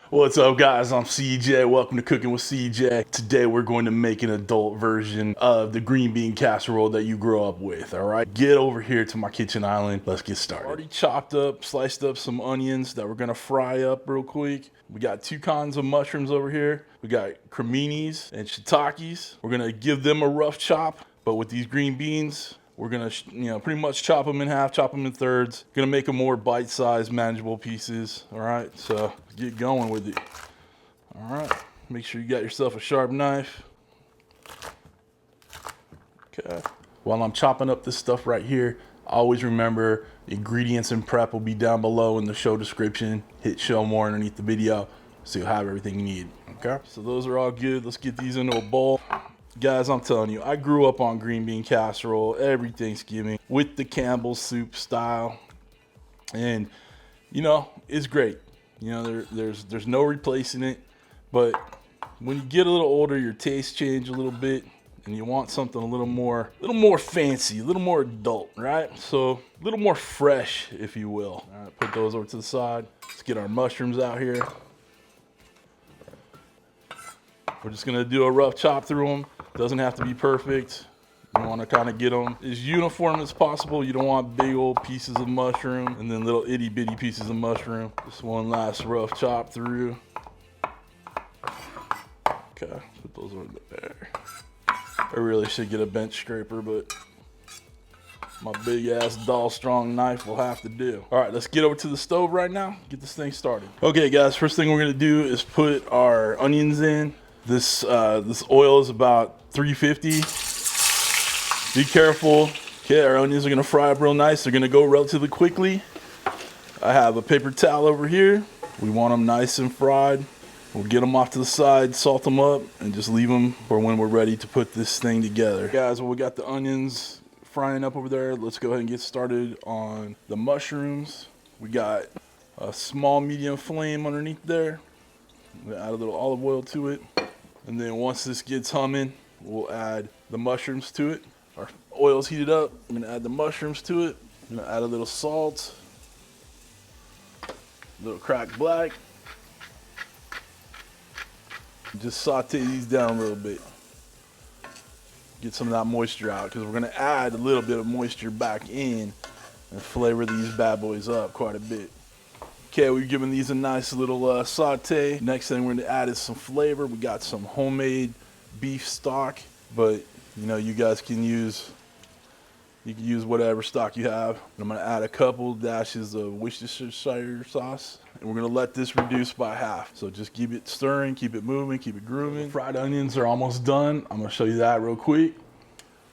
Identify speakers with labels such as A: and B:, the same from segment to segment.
A: What's up, guys? I'm CJ. Welcome to Cooking with CJ. Today we're going to make an adult version of the green bean casserole that you grew up with. All right, get over here to my kitchen island. Let's get started. Already chopped up, sliced up some onions that we're gonna fry up real quick. We got two kinds of mushrooms over here. We got creminis and shiitakes. We're gonna give them a rough chop, but with these green beans, we're gonna, pretty much chop them in half, chop them in thirds. Gonna make them more bite-sized, manageable pieces. All right, so get going with it. All right, make sure you got yourself a sharp knife. Okay. While I'm chopping up this stuff right here, always remember the ingredients and prep will be down below in the show description. Hit show more underneath the video so you'll have everything you need. Okay. So those are all good. Let's get these into a bowl. Guys, I'm telling you, I grew up on green bean casserole every Thanksgiving with the Campbell soup style. And, it's great. There's no replacing it. But when you get a little older, your tastes change a little bit and you want something a little more fancy, a little more adult, right? So a little more fresh, if you will. All right, put those over to the side. Let's get our mushrooms out here. We're just gonna do a rough chop through them. Doesn't have to be perfect. You want to kind of get them as uniform as possible. You don't want big old pieces of mushroom and then little itty bitty pieces of mushroom. Just one last rough chop through. Okay, put those over there. I really should get a bench scraper, but my big ass doll strong knife will have to do. All right, let's get over to the stove right now. Get this thing started. Okay, guys, first thing we're gonna do is put our onions in. This oil is about 350. Be careful. Okay, our onions are gonna fry up real nice. They're gonna go relatively quickly. I have a paper towel over here. We want them nice and fried. We'll get them off to the side, salt them up, and just leave them for when we're ready to put this thing together. Guys, well, we got the onions frying up over there. Let's go ahead and get started on the mushrooms. We got a small medium flame underneath there. We'll add a little olive oil to it. And then once this gets humming, we'll add the mushrooms to it. Our oil's heated up. I'm gonna add the mushrooms to it. I'm gonna add a little salt, a little cracked black. Just saute these down a little bit. Get some of that moisture out because we're gonna add a little bit of moisture back in and flavor these bad boys up quite a bit. Okay, we've given these a nice little saute. Next thing we're gonna add is some flavor. We got some homemade beef stock, but you guys can use whatever stock you have. And I'm gonna add a couple dashes of Worcestershire sauce, and we're gonna let this reduce by half. So just keep it stirring, keep it moving, keep it grooving. Fried onions are almost done. I'm gonna show you that real quick.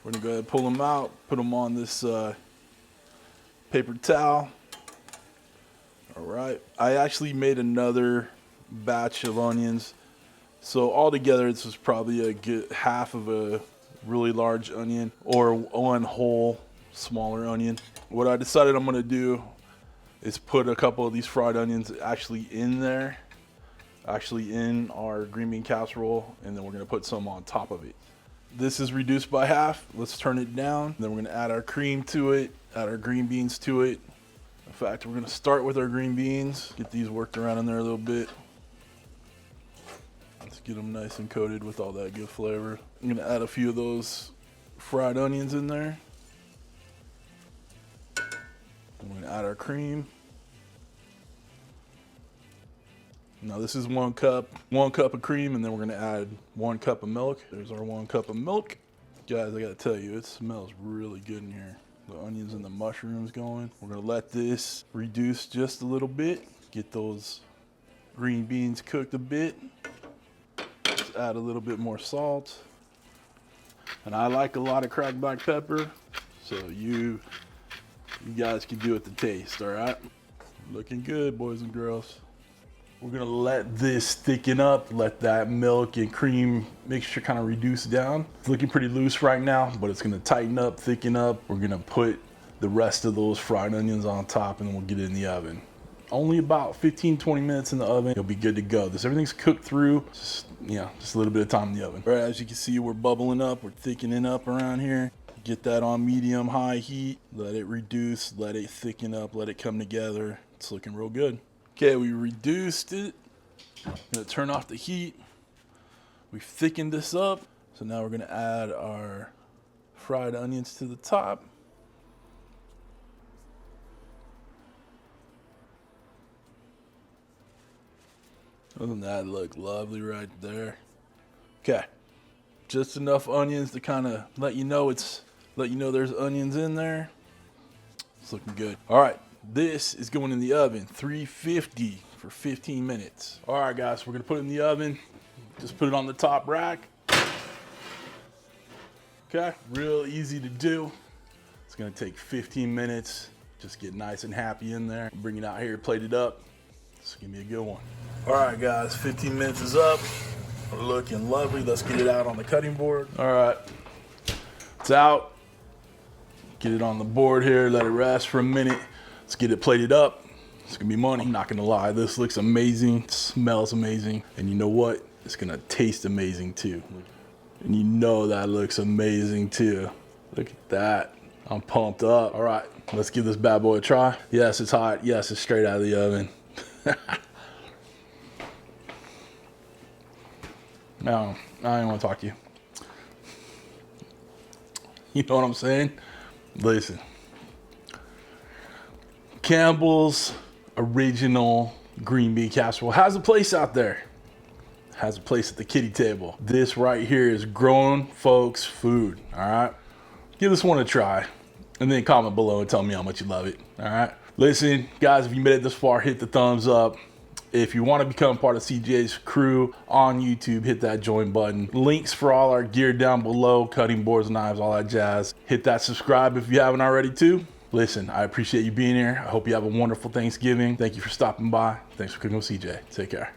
A: We're gonna go ahead and pull them out, put them on this paper towel. All right, I actually made another batch of onions. So altogether, this is probably a good half of a really large onion or one whole smaller onion. What I decided I'm gonna do is put a couple of these fried onions actually in there, actually in our green bean casserole, and then we're gonna put some on top of it. This is reduced by half. Let's turn it down. Then we're gonna add our cream to it, add our green beans to it. In fact, we're gonna start with our green beans, get these worked around in there a little bit. Let's get them nice and coated with all that good flavor. I'm gonna add a few of those fried onions in there. I'm gonna add our cream. Now this is 1 cup of cream, and then we're gonna add 1 cup of milk. There's our 1 cup of milk. Guys, I gotta tell you, it smells really good in here. The onions and the mushrooms going. We're gonna let this reduce just a little bit. Get those green beans cooked a bit. Just add a little bit more salt. And I like a lot of cracked black pepper, so you guys can do it to taste, all right? Looking good, boys and girls. We're gonna let this thicken up, let that milk and cream mixture kind of reduce down. It's looking pretty loose right now, but it's gonna tighten up, thicken up. We're gonna put the rest of those fried onions on top, and then we'll get it in the oven. Only about 15-20 minutes in the oven, you'll be good to go. Everything's cooked through, just a little bit of time in the oven. All right, as you can see, we're bubbling up, we're thickening up around here. Get that on medium high heat, let it reduce, let it thicken up, let it come together. It's looking real good. Okay, we reduced it. I'm gonna turn off the heat. We've thickened this up. So now we're gonna add our fried onions to the top. Doesn't that look lovely right there? Okay, just enough onions to kind of let you know there's onions in there. It's looking good. All right, this is going in the oven, 350 for 15 minutes. All right, guys, we're gonna put it in the oven. Just put it on the top rack. Okay, real easy to do. It's gonna take 15 minutes. Just get nice and happy in there. Bring it out here, plate it up. This is gonna be a good one. All right, guys, 15 minutes is up. Looking lovely. Let's get it out on the cutting board. All right, it's out. Get it on the board here, let it rest for a minute. Let's get it plated up. It's gonna be money. I'm not gonna lie, this looks amazing, it smells amazing, and you know what? It's gonna taste amazing too. And you know that looks amazing too. Look at that. I'm pumped up. All right, let's give this bad boy a try. Yes, it's hot. Yes, it's straight out of the oven. No, I don't want to talk to you. You know what I'm saying? Listen. Campbell's original green bean casserole has a place out there. Has a place at the kiddie table. This right here is grown folks food, all right? Give this one a try and then comment below and tell me how much you love it, all right? Listen, guys, if you made it this far, hit the thumbs up. If you want to become part of CJ's crew on YouTube, hit that join button. Links for all our gear down below, cutting boards, knives, all that jazz. Hit that subscribe if you haven't already too. Listen, I appreciate you being here. I hope you have a wonderful Thanksgiving. Thank you for stopping by. Thanks for cooking with CJ. Take care.